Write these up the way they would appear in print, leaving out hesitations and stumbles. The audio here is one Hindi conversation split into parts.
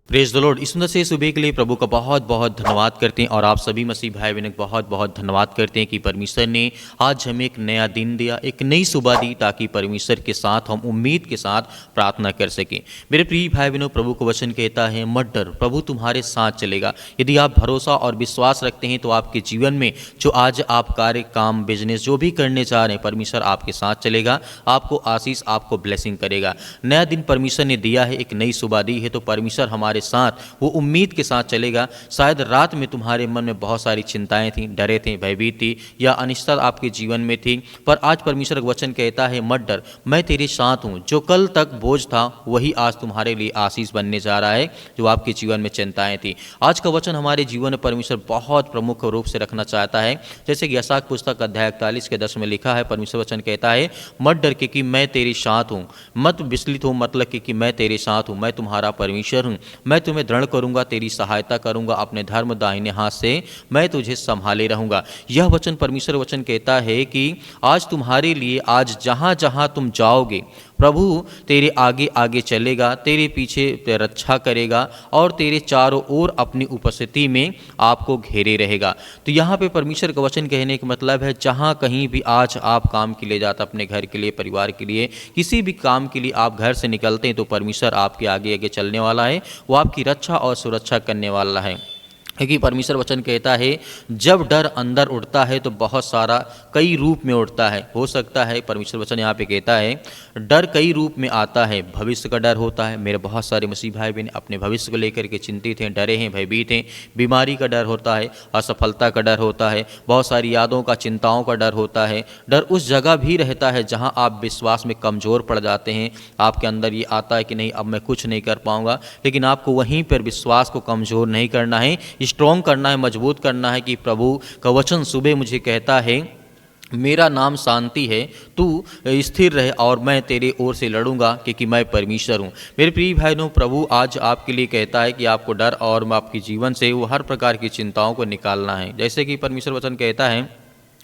Praise the Lord. इस सुंदर से सुबह के लिए प्रभु का बहुत बहुत धन्यवाद करते हैं और आप सभी मसीह भाई बहनों को बहुत बहुत धन्यवाद करते हैं कि परमेश्वर ने आज हमें एक नया दिन दिया, एक नई सुबह दी, ताकि परमेश्वर के साथ हम उम्मीद के साथ प्रार्थना कर सकें। मेरे प्रिय भाई बहनों, प्रभु का वचन कहता है मत डर, प्रभु तुम्हारे साथ चलेगा। यदि आप भरोसा और विश्वास रखते हैं तो आपके जीवन में जो आज आप कार्य, काम, बिजनेस जो भी करने जा रहे हैं, परमेश्वर आपके साथ चलेगा, आपको आशीष, आपको ब्लेसिंग करेगा। नया दिन परमेश्वर ने दिया है, एक नई सुबह दी है, तो परमेश्वर हमारे साथ वो उम्मीद के साथ चलेगा। शायद रात में तुम्हारे मन में बहुत सारी चिंताएं थी, डरे थे, भयभीत थी या अनिश्चितता आपके जीवन में थी, पर आज परमेश्वर का वचन कहता है मत डर, मैं तेरे साथ हूँ। जो कल तक बोझ था वही आज तुम्हारे लिए आशीष बनने जा रहा है। जो आपके जीवन में चिंताएं थी, आज का वचन हमारे जीवन में परमेश्वर बहुत प्रमुख रूप से रखना चाहता है। जैसे कि यशायाह पुस्तक अध्याय 41 के 10 में लिखा है, परमेश्वर वचन कहता है मत डर कि मैं तेरे साथ हूँ, मत विचलित हो, मतलब कि मैं तेरे साथ हूँ, मैं तुम्हारा परमेश्वर हूँ, मैं तुम्हें दृढ़ करूंगा, तेरी सहायता करूंगा, अपने धर्म दाहिने हाथ से मैं तुझे संभाले रहूंगा। यह वचन परमेश्वर वचन कहता है कि आज तुम्हारे लिए, आज जहां जहां तुम जाओगे, प्रभु तेरे आगे आगे चलेगा, तेरे पीछे रक्षा करेगा और तेरे चारों ओर अपनी उपस्थिति में आपको घेरे रहेगा। तो यहाँ पे परमेश्वर का वचन कहने का मतलब है जहाँ कहीं भी आज आप काम के लिए जाते, अपने घर के लिए, परिवार के लिए, किसी भी काम के लिए आप घर से निकलते हैं, तो परमेश्वर आपके आगे आगे चलने वाला है, वो आपकी रक्षा और सुरक्षा करने वाला है। क्योंकि परमेश्वर वचन कहता है जब डर अंदर उठता है तो बहुत सारा कई रूप में उठता है। हो सकता है, परमेश्वर वचन यहाँ पे कहता है डर कई रूप में आता है। भविष्य का डर होता है, मेरे बहुत सारे मसीह भाई बहन अपने भविष्य को लेकर के चिंतित हैं, डरे हैं, भयभीत हैं। बीमारी का डर होता है, असफलता का डर होता है, बहुत सारी यादों का, चिंताओं का डर होता है। डर उस जगह भी रहता है जहाँ आप विश्वास में कमज़ोर पड़ जाते हैं। आपके अंदर ये आता है कि नहीं, अब मैं कुछ नहीं कर पाऊँगा, लेकिन आपको वहीं पर विश्वास को कमज़ोर नहीं करना है, स्ट्रॉन्ग करना है, मजबूत करना है कि प्रभु का वचन सुबह मुझे कहता है मेरा नाम शांति है, तू स्थिर रहे और मैं तेरे ओर से लड़ूंगा क्योंकि मैं परमेश्वर हूँ। मेरे प्रिय भाइयों, प्रभु आज आपके लिए कहता है कि आपको डर और आपके जीवन से वो हर प्रकार की चिंताओं को निकालना है। जैसे कि परमेश्वर वचन कहता है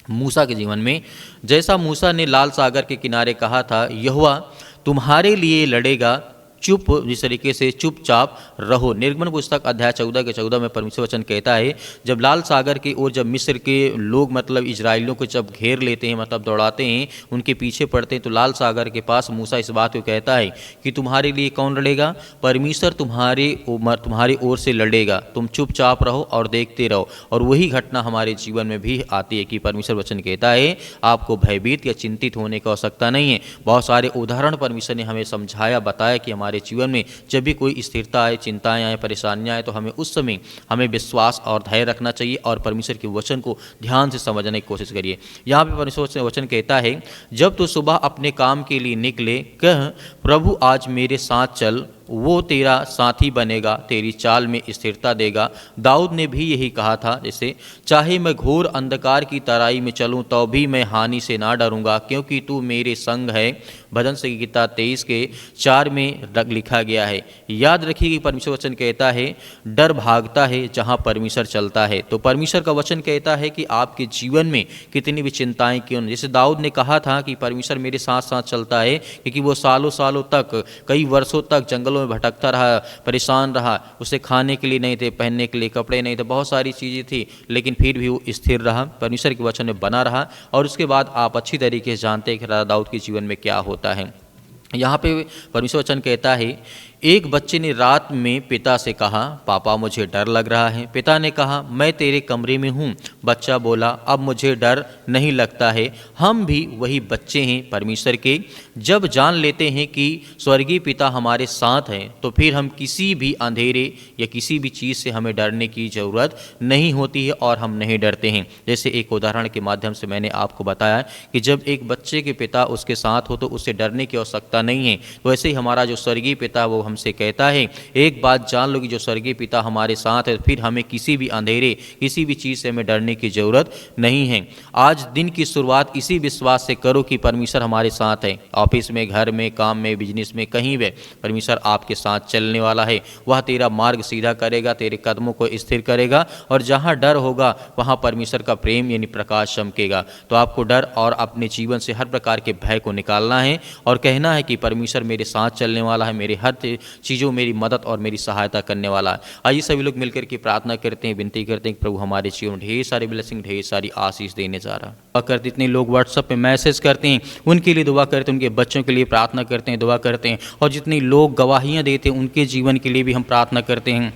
मूसा के जीवन में, जैसा मूसा ने लाल सागर के किनारे कहा था यहोवा तुम्हारे लिए लड़ेगा, चुप, जिस तरीके से चुपचाप रहो। निर्गमन पुस्तक अध्याय 14 के 14 में परमेश्वर वचन कहता है जब लाल सागर की ओर, जब मिस्र के लोग मतलब इजराइलियों को जब घेर लेते हैं, मतलब दौड़ाते हैं, उनके पीछे पड़ते हैं, तो लाल सागर के पास मूसा इस बात को कहता है कि तुम्हारे लिए कौन लड़ेगा? परमेश्वर तुम्हारी ओर से लड़ेगा, तुम चुपचाप रहो और देखते रहो। और वही घटना हमारे जीवन में भी आती है कि परमेश्वर वचन कहता है आपको भयभीत या चिंतित होने की आवश्यकता नहीं है। बहुत सारे उदाहरण परमेश्वर ने हमें समझाया, बताया कि हमारे जीवन में जब भी कोई स्थिरता आए, चिंताएं आए, परेशानियां आए, तो हमें उस समय हमें विश्वास और धैर्य रखना चाहिए और परमेश्वर के वचन को ध्यान से समझने की कोशिश करिए। यहाँ पे परमेश्वर वचन कहता है जब तू सुबह अपने काम के लिए निकले, कह प्रभु आज मेरे साथ चल, वो तेरा साथी बनेगा, तेरी चाल में स्थिरता देगा। दाऊद ने भी यही कहा था, जैसे चाहे मैं घोर अंधकार की तराई में चलूं तो भी मैं हानि से ना डरूंगा क्योंकि तू मेरे संग है। भजन संहिता 23 के 4 में लिखा गया है। याद रखिए कि परमेश्वर वचन कहता है डर भागता है जहां परमेश्वर चलता है। तो परमेश्वर का वचन कहता है कि आपके जीवन में कितनी भी चिंताएं क्यों न, जैसे दाऊद ने कहा था कि परमेश्वर मेरे साथ साथ चलता है, क्योंकि वो सालों सालों तक, कई वर्षों तक जंगल में भटकता रहा, परेशान रहा, उसे खाने के लिए नहीं थे, पहनने के लिए कपड़े नहीं थे, बहुत सारी चीज़ें थी, लेकिन फिर भी वो स्थिर रहा, परमेश्वर के वचन में बना रहा। और उसके बाद आप अच्छी तरीके से जानते हैं कि राजा दाऊद के जीवन में क्या होता है। यहाँ पे परमेश्वर वचन कहता है एक बच्चे ने रात में पिता से कहा पापा मुझे डर लग रहा है। पिता ने कहा मैं तेरे कमरे में हूँ। बच्चा बोला अब मुझे डर नहीं लगता है। हम भी वही बच्चे हैं परमेश्वर के, जब जान लेते हैं कि स्वर्गीय पिता हमारे साथ हैं तो फिर हम किसी भी अंधेरे या किसी भी चीज़ से हमें डरने की ज़रूरत नहीं होती है और हम नहीं डरते हैं। जैसे एक उदाहरण के माध्यम से मैंने आपको बताया कि जब एक बच्चे के पिता उसके साथ हो तो उसे डरने की आवश्यकता नहीं है। तो वैसे ही हमारा जो स्वर्गीय पिता वो हमसे कहता है एक बात जान लो कि जो स्वर्गीय पिता हमारे साथ है, फिर हमें किसी भी अंधेरे, किसी भी चीज़ से हमें डरने की ज़रूरत नहीं है। आज दिन की शुरुआत इसी विश्वास से करो कि परमेश्वर हमारे साथ है। ऑफिस में, घर में, काम में, बिजनेस में, कहीं भी परमेश्वर आपके साथ चलने वाला है। वह तेरा मार्ग सीधा करेगा, तेरे कदमों को स्थिर करेगा और जहाँ डर होगा वहाँ परमेश्वर का प्रेम यानी प्रकाश चमकेगा। तो आपको डर और अपने जीवन से हर प्रकार के भय को निकालना है और कहना है कि परमेश्वर मेरे साथ चलने वाला है, मेरे हर चीज़ों मेरी मदद और मेरी सहायता करने वाला है। आइए सभी लोग मिलकर के प्रार्थना करते हैं, विनती करते हैं कि प्रभु हमारे जीवन में ढेर सारी ब्लेसिंग, ढेर सारी आशीष देने जा रहा है। दुआ करते इतने लोग व्हाट्सएप पे मैसेज करते हैं, उनके लिए दुआ करते हैं, उनके बच्चों के लिए प्रार्थना करते हैं, दुआ करते हैं, और जितने लोग गवाहियाँ देते हैं उनके जीवन के लिए भी हम प्रार्थना करते हैं,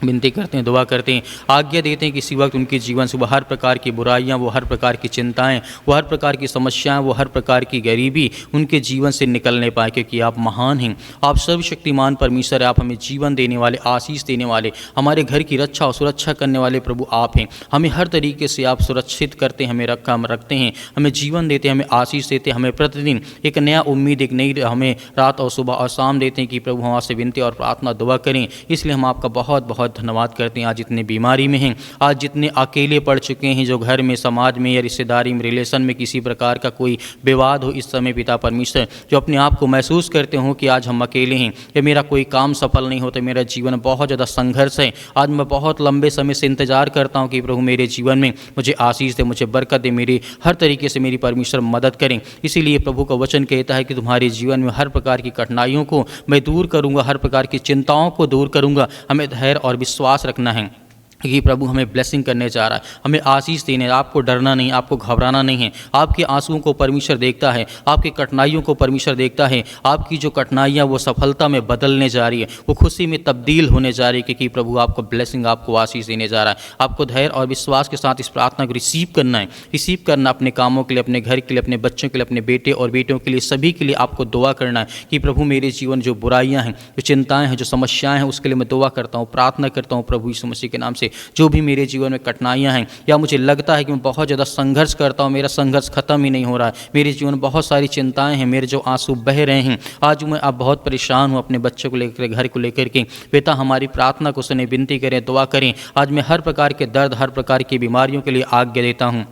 विनती करते हैं, दुआ करते हैं, आज्ञा देते हैं कि इसी वक्त उनके जीवन से वो हर प्रकार की बुराइयां, वो हर प्रकार की चिंताएं, वो हर प्रकार की समस्याएं, वो हर प्रकार की गरीबी उनके जीवन से निकलने पाए, क्योंकि आप महान हैं, आप सर्वशक्तिमान परमेश्वर है, आप हमें जीवन देने वाले, आशीष देने वाले, हमारे घर की रक्षा और सुरक्षा करने वाले प्रभु आप हैं। हमें हर तरीके से आप सुरक्षित करते हैं, हमें रखते हैं, हमें जीवन देते हैं, हमें आशीष देते हैं, हमें प्रतिदिन एक नया उम्मीद, एक नई हमें रात और सुबह और शाम देते हैं कि प्रभु हम आपसे विनती और प्रार्थना दुआ करें। इसलिए हम आपका बहुत बहुत धन्यवाद करते हैं। आज जितने बीमारी में हैं, आज जितने अकेले पड़ चुके हैं, जो घर में, समाज में या रिश्तेदारी में, रिलेशन में किसी प्रकार का कोई विवाद हो, इस समय पिता परमेश्वर जो अपने आप को महसूस करते हो कि आज हम अकेले हैं, या मेरा कोई काम सफल नहीं होता, मेरा जीवन बहुत ज़्यादा संघर्ष है, आज मैं बहुत लंबे समय से इंतजार करता हूँ कि प्रभु मेरे जीवन में मुझे आशीष दे, मुझे बरकत दे, मेरी हर तरीके से मेरी परमेश्वर मदद करें। इसीलिए प्रभु का वचन कहता है कि तुम्हारे जीवन में हर प्रकार की कठिनाइयों को मैं दूर करूँगा, हर प्रकार की चिंताओं को दूर करूँगा। हमें धैर्य और विश्वास रखना है कि प्रभु हमें ब्लेसिंग करने जा रहा है, हमें आशीष देने। आपको डरना नहीं, आपको घबराना नहीं है। आपके आंसुओं को परमेश्वर देखता है, आपकी कठिनाइयों को परमेश्वर देखता है। आपकी जो कठिनाइयाँ वो सफलता में बदलने जा रही है, वो खुशी में तब्दील होने जा रही है, क्योंकि प्रभु आपको ब्लेसिंग, आपको आशीष देने जा रहा है। आपको धैर्य और विश्वास के साथ इस प्रार्थना को रिसीव करना है, रिसीव करना अपने कामों के लिए, अपने घर के लिए, अपने बच्चों के लिए, अपने बेटे और बेटियों के लिए, सभी के लिए आपको दुआ करना है कि प्रभु मेरे जीवन जो बुराइयाँ हैं, जो चिंताएँ हैं, जो समस्याएँ हैं, उसके लिए मैं दुआ करता हूँ, प्रार्थना करता हूँ प्रभु यीशु मसीह के नाम से। जो भी मेरे जीवन में कठिनाइयाँ हैं, या मुझे लगता है कि मैं बहुत ज़्यादा संघर्ष करता हूँ, मेरा संघर्ष खत्म ही नहीं हो रहा है, मेरे जीवन में बहुत सारी चिंताएं हैं, मेरे जो आंसू बह रहे हैं, आज मैं अब बहुत परेशान हूँ अपने बच्चों को लेकर, घर को लेकर के। पिता हमारी प्रार्थना को सुने, विनती करें, दुआ करें। आज मैं हर प्रकार के दर्द, हर प्रकार की बीमारियों के लिए आज्ञा देता हूँ।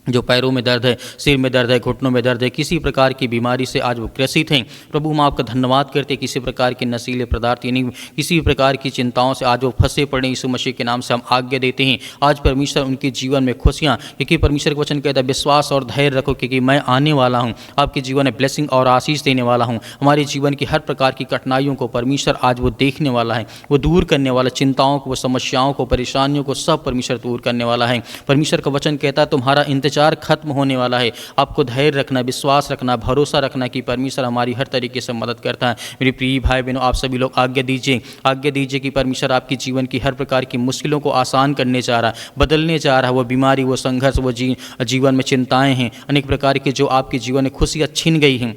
जो पैरों में दर्द है, सिर में दर्द है, घुटनों में दर्द है, किसी प्रकार की बीमारी से आज वो ग्रसित हैं, प्रभु हम आपका धन्यवाद करते हैं। किसी प्रकार के नशीले पदार्थ यानी किसी प्रकार की चिंताओं से आज वो फंसे पड़े, यीशु मसीह के नाम से हम आज्ञा देते हैं। आज परमेश्वर उनके जीवन में खुशियाँ, क्योंकि परमेश्वर का वचन कहता है विश्वास और धैर्य रखो, क्योंकि मैं आने वाला हूँ, आपके जीवन में ब्लेसिंग और आशीष देने वाला हूँ। हमारे जीवन की हर प्रकार की कठिनाइयों को परमेश्वर आज वो देखने वाला है, वो दूर करने वाला, चिंताओं को, समस्याओं को, परेशानियों को सब परमेश्वर दूर करने वाला है। परमेश्वर का वचन कहता है तुम्हारा इंतजार खत्म होने वाला है। आपको धैर्य रखना, विश्वास रखना, भरोसा रखना कि परमेश्वर हमारी हर तरीके से मदद करता है। मेरे प्रिय भाई बहनों, आप सभी लोग आज्ञा दीजिए कि परमेश्वर आपके जीवन की हर प्रकार की मुश्किलों को आसान करने जा रहा है, बदलने जा रहा है। वो बीमारी, वो संघर्ष, वो जीवन में चिंताएं हैं, अनेक प्रकार की जो आपके जीवन में खुशियाँ छीन गई हैं,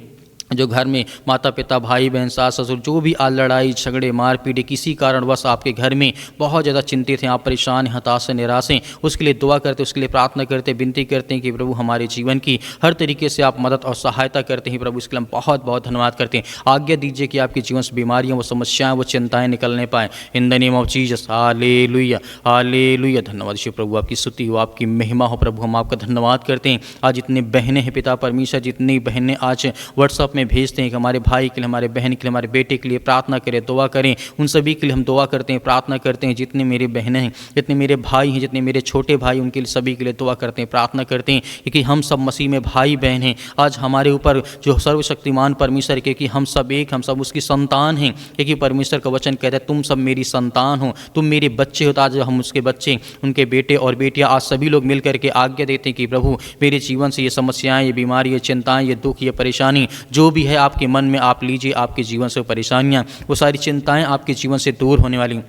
जो घर में माता पिता, भाई बहन, सास ससुर, जो भी आज लड़ाई झगड़े, मारपीट, किसी कारणवश आपके घर में बहुत ज़्यादा चिंतित हैं, आप परेशान हैं, हताश हैं, निराश हैं, उसके लिए दुआ करते, उसके लिए प्रार्थना करते, विनती करते हैं कि प्रभु हमारे जीवन की हर तरीके से आप मदद और सहायता करते हैं। प्रभु इसके लिए हम बहुत बहुत धन्यवाद करते हैं। आज्ञा दीजिए कि आपके जीवन से बीमारियाँ, वो समस्याएँ, वो चिंताएँ निकलने पाएँ। In the name of Jesus, hallelujah, hallelujah. धन्यवाद ईश्वर प्रभु, आपकी स्तुति हो, आपकी महिमा हो। प्रभु हम आपका धन्यवाद करते हैं। आज जितने बहनें हैं पिता परमेश्वर, जितनी बहनें आज व्हाट्सअप भेजते हैं कि हमारे भाई के लिए, हमारे बहन के लिए, हमारे बेटे के लिए प्रार्थना करें, दुआ करें, उन सभी के लिए हम दुआ करते हैं, प्रार्थना करते हैं। जितने मेरे बहनें हैं, जितने मेरे भाई हैं, जितने मेरे छोटे भाई, उनके लिए, सभी के लिए दुआ करते हैं, प्रार्थना करते हैं, क्योंकि हम सब मसीह में भाई बहन हैं। आज हमारे ऊपर जो सर्वशक्तिमान परमेश्वर, क्योंकि हम सब एक, हम सब उसकी संतान हैं, क्योंकि परमेश्वर का वचन कहता है तुम सब मेरी संतान हो, तुम मेरे बच्चे हो। तो आज हम उसके बच्चे, उनके बेटे और बेटियाँ, आज सभी लोग मिल करके आज्ञा देते हैं कि प्रभु मेरे जीवन से ये समस्याएं, ये बीमारी, ये चिंताएं, ये दुख, ये परेशानी जो भी है आपके मन में आप लीजिए। आपके जीवन से परेशानियां, वो सारी चिंताएं आपके जीवन से दूर होने वाली।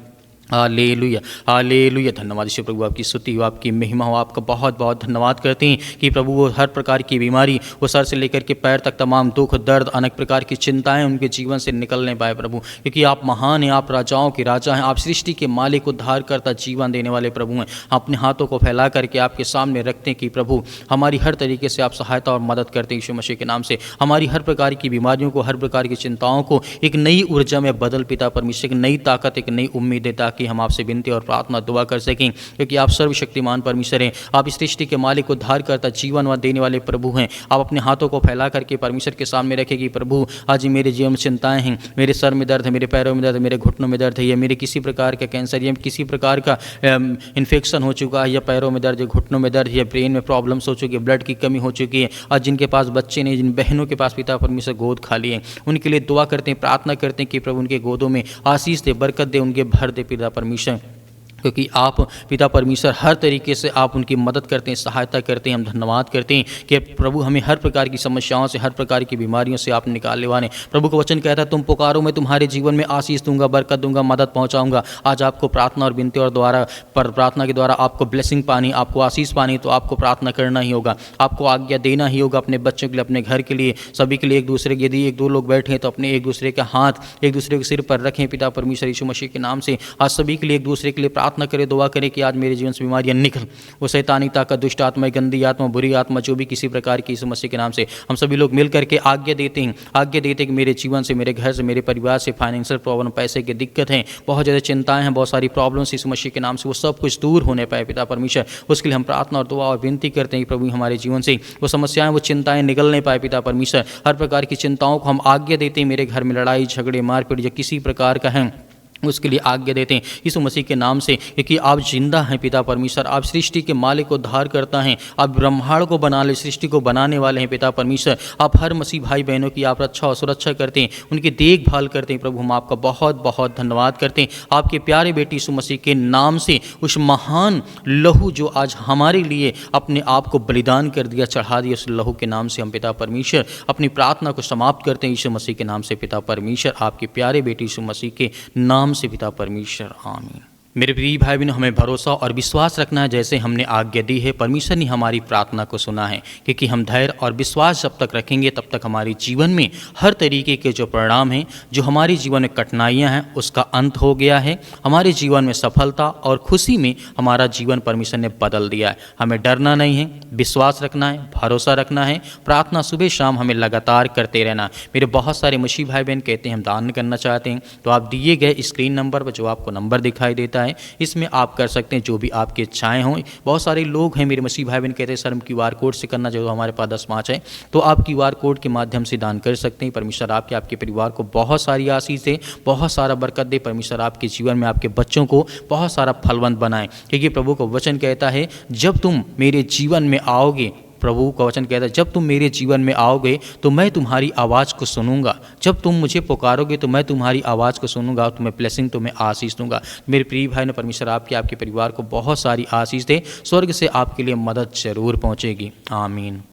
Hallelujah, hallelujah. धन्यवाद ईश्वर प्रभु, आपकी स्तुति हो, आपकी महिमा हो। आपका बहुत बहुत धन्यवाद करते हैं कि प्रभु वो हर प्रकार की बीमारी, वो सर से लेकर के पैर तक तमाम दुख, दर्द, अनेक प्रकार की चिंताएं उनके जीवन से निकलने पाए प्रभु, क्योंकि आप महान हैं, आप राजाओं के राजा हैं, आप सृष्टि के मालिक, उद्धार करता, जीवन देने वाले प्रभु हैं। अपने हाथों को फैला करके आपके सामने रखते हैं कि प्रभु हमारी हर तरीके से आप सहायता और मदद करते हैं। यीशु मसीह के नाम से हमारी हर प्रकार की बीमारियों को, हर प्रकार की चिंताओं को एक नई ऊर्जा में बदल पिता परमेश्वर, एक नई ताकत, एक नई उम्मीद देता ताकि हम आपसे विनती और प्रार्थना दुआ कर सकें, क्योंकि आप सर्वशक्तिमान परमेश्वर हैं। आप इस सृष्टि के मालिक, उद्धारकर्ता, जीवन व देने वाले प्रभु हैं। आप अपने हाथों को फैला करके परमेश्वर के सामने रखें कि प्रभु आज मेरे जीवन में चिंताएं हैं, मेरे सर में दर्द है, मेरे पैरों में दर्द है, मेरे घुटनों में दर्द है, या मेरे किसी प्रकार का कैंसर या किसी प्रकार का इन्फेक्शन हो चुका है, या पैरों में दर्द है, घुटनों में दर्द, या ब्रेन में प्रॉब्लम्स हो चुकी है, ब्लड की कमी हो चुकी है। आज जिनके पास बच्चे नहीं, जिन बहनों के पास पिता परमेश्वर गोद खाली है, उनके लिए दुआ करते हैं, प्रार्थना करते हैं कि प्रभु उनके गोदों में आशीष दे, बरकत दे, उनके भर दे पिता परमेश्वर, क्योंकि आप पिता परमेश्वर हर तरीके से आप उनकी मदद करते हैं, सहायता करते हैं। हम धन्यवाद करते हैं कि प्रभु हमें हर प्रकार की समस्याओं से, हर प्रकार की बीमारियों से आप निकालने वाले। प्रभु का वचन कहता है, तुम पुकारो मैं तुम्हारे जीवन में आशीष दूंगा, बरकत दूंगा, मदद पहुंचाऊंगा। आज आपको प्रार्थना और विनती और द्वारा प्रार्थना के द्वारा आपको ब्लेसिंग पानी, आपको आशीष पानी, तो आपको प्रार्थना करना ही होगा, आपको आज्ञा देना ही होगा अपने बच्चों के लिए, अपने घर के लिए, सभी के लिए। एक दूसरे के, यदि एक दो लोग बैठे हैं तो अपने एक दूसरे के हाथ एक दूसरे के सिर पर रखें पिता परमेश्वर यीशु मसीह के नाम से। आज सभी के लिए एक दूसरे के लिए प्रार्थना करें, दुआ करें कि आज मेरे जीवन से बीमारियां निकल, वो शैतानी ताकत, दुष्ट आत्मा, गंदी आत्मा, बुरी आत्मा, जो भी किसी प्रकार की, यीशु मसीह के नाम से हम सभी लोग मिल करके आज्ञा देते हैं कि मेरे जीवन से, मेरे घर से, मेरे परिवार से फाइनेंशियल प्रॉब्लम, पैसे की दिक्कत है, बहुत ज़्यादा चिंताएं हैं, बहुत सारी प्रॉब्लम्स यीशु मसीह के नाम से वो सब कुछ दूर होने पाए पिता परमेश्वर। उसके लिए हम प्रार्थना और दुआ और विनती करते हैं कि प्रभु हमारे जीवन से वो समस्याएं, वो चिंताएं निकल नहीं पाए पिता परमेश्वर। हर प्रकार की चिंताओं को हम आज्ञा देते हैं, मेरे घर में लड़ाई झगड़े मारपीट या किसी प्रकार का है, उसके लिए आज्ञा देते हैं यीशु मसीह के नाम से, क्योंकि आप जिंदा हैं पिता परमेश्वर। आप सृष्टि के मालिक को उद्धार करता हैं, आप ब्रह्मांड को बना ले, सृष्टि को बनाने वाले हैं पिता परमेश्वर। आप हर मसीह भाई बहनों की आप रक्षा और सुरक्षा करते हैं, उनकी देखभाल करते हैं। प्रभु हम आपका बहुत बहुत धन्यवाद करते हैं आपके प्यारे बेटे यीशु मसीह के नाम से, उस महान लहू जो आज हमारे लिए अपने आप को बलिदान कर दिया, चढ़ा दिया, उस लहू के नाम से हम पिता परमेश्वर अपनी प्रार्थना को समाप्त करते हैं यीशु मसीह के नाम से पिता परमेश्वर, आपके प्यारे बेटे यीशु मसीह के नाम से पिता परमेश्वर, आमीन। मेरे प्रिय भाई बहनों, हमें भरोसा और विश्वास रखना है, जैसे हमने आज्ञा दी है, परमेश्वर ने हमारी प्रार्थना को सुना है, क्योंकि हम धैर्य और विश्वास जब तक रखेंगे तब तक हमारे जीवन में हर तरीके के जो परिणाम हैं, जो हमारे जीवन में कठिनाइयां हैं, उसका अंत हो गया है। हमारे जीवन में सफलता और खुशी में हमारा जीवन परमेश्वर ने बदल दिया है। हमें डरना नहीं है, विश्वास रखना है, भरोसा रखना है, प्रार्थना सुबह शाम हमें लगातार करते रहना। मेरे बहुत सारे मसीह भाई बहन कहते हैं हम दान करना चाहते हैं, तो आप दिए गए स्क्रीन नंबर पर, जो आपको नंबर दिखाई देता है, इसमें आप कर सकते हैं जो भी आपकी इच्छाएं हों। बहुत सारे लोग हैं मेरे मसीह भाई बहन कहते हैं सर हम QR कोड से करना, जो हमारे पास 10 5 है, तो आप QR कोड के माध्यम से दान कर सकते हैं। परमेश्वर आपके परिवार को बहुत सारी आशीष दे, बहुत सारा बरकत दे। परमेश्वर आपके जीवन में आपके बच्चों को बहुत सारा फलवंत बनाए, क्योंकि प्रभु का वचन कहता है जब तुम मेरे जीवन में आओगे, प्रभु का वचन कहता है जब तुम मेरे जीवन में आओगे तो मैं तुम्हारी आवाज़ को सुनूंगा, जब तुम मुझे पुकारोगे तो मैं तुम्हारी आवाज़ को सुनूंगा, तुम्हें ब्लेसिंग, तुम्हें आशीष दूंगा। मेरे प्रिय भाई ने, परमेश्वर आपके परिवार को बहुत सारी आशीष दे, स्वर्ग से आपके लिए मदद जरूर पहुंचेगी। आमीन।